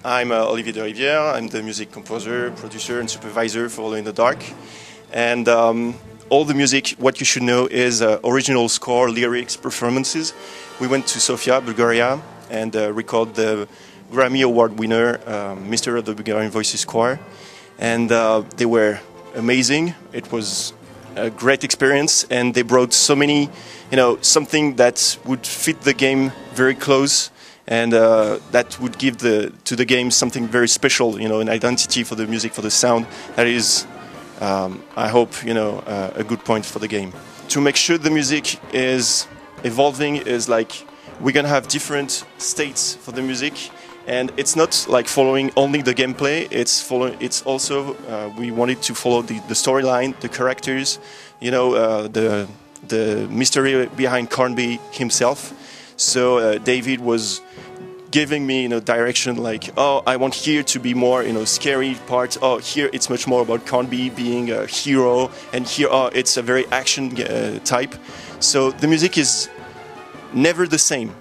I'm Olivier Deriviere. I'm the music composer, producer and supervisor for Alone in the Dark. And all the music, what you should know, is original score, lyrics, performances. We went to Sofia, Bulgaria, and recorded the Grammy Award winner, Mr. of the Bulgarian Voices Choir. And they were amazing. It was a great experience, and they brought so many, something that would fit the game very close, and that would give to the game something very special, an identity for the music, for the sound. That is, I hope, a good point for the game. To make sure the music is evolving is like we're gonna have different states for the music. And it's not like following only the gameplay. It's also we wanted to follow the storyline, the characters, the mystery behind Cornby himself. So David was giving me direction, like, oh, I want here to be more scary part. Oh, here it's much more about Cornby being a hero, and here it's a very action type. So the music is never the same.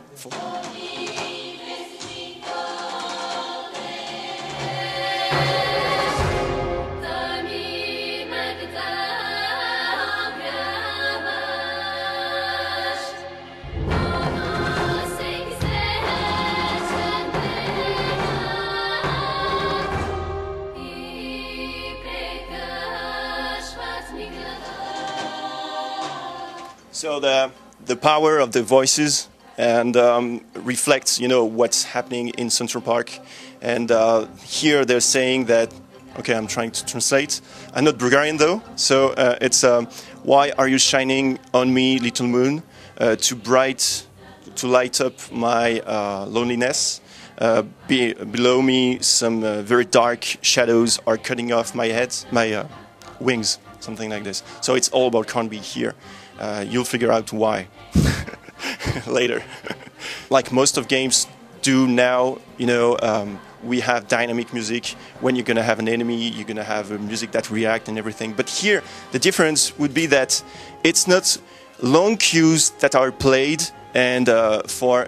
So the power of the voices and reflects, what's happening in Central Park. And here they're saying that, okay, I'm trying to translate. I'm not Bulgarian though, so it's why are you shining on me, little moon, to light up my loneliness. Below me, some very dark shadows are cutting off my head, my wings, something like this. So it's all about Cornby here. You'll figure out why later. Like most of games do now, we have dynamic music. When you're going to have an enemy, you're going to have music that react and everything. But here, the difference would be that it's not long cues that are played and for,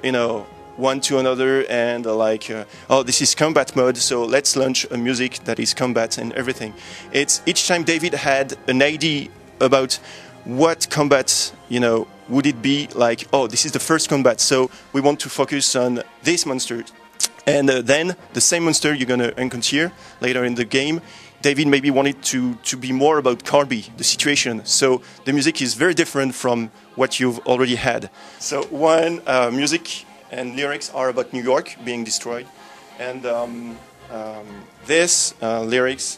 one to another and oh, this is combat mode, so let's launch a music that is combat and everything. It's each time David had an idea about what combat, would it be like, oh, this is the first combat, so we want to focus on this monster. And then the same monster you're going to encounter later in the game, David maybe wanted to be more about Cornby, the situation. So the music is very different from what you've already had. So one, music and lyrics are about New York being destroyed. And this lyrics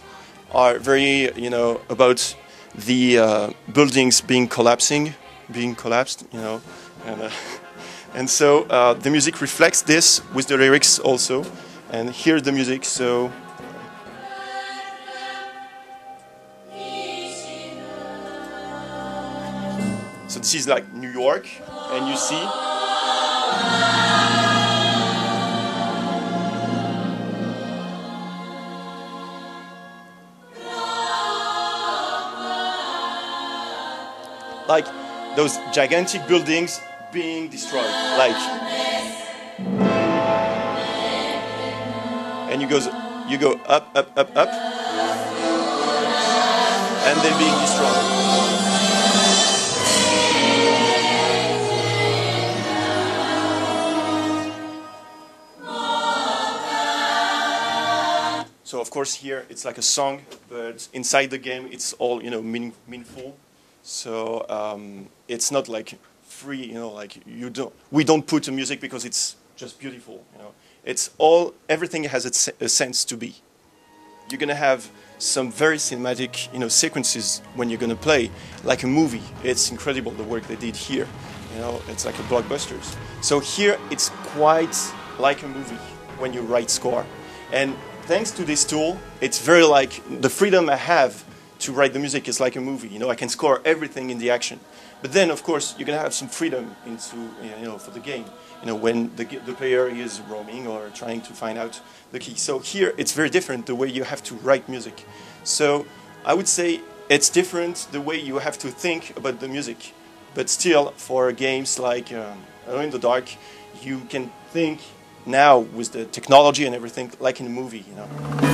are very, about the buildings being collapsed, and so the music reflects this with the lyrics also. And here's the music, so this is like New York, and you see like those gigantic buildings being destroyed, and you go up, and they're being destroyed. So of course here it's like a song, but inside the game it's all meaningful. So it's not like free, we don't put the music because it's just beautiful, It's everything has a sense to be. You're gonna have some very cinematic, sequences when you're gonna play, like a movie. It's incredible the work they did here, it's like a blockbuster. So here it's quite like a movie when you write score. And thanks to this tool, it's very like the freedom I have to write the music is like a movie. I can score everything in the action. But then, of course, you're going to have some freedom for the game. When the player is roaming or trying to find out the key. So here, it's very different the way you have to write music. So I would say it's different the way you have to think about the music. But still, for games like Alone in the Dark, you can think now with the technology and everything, like in a movie, you know.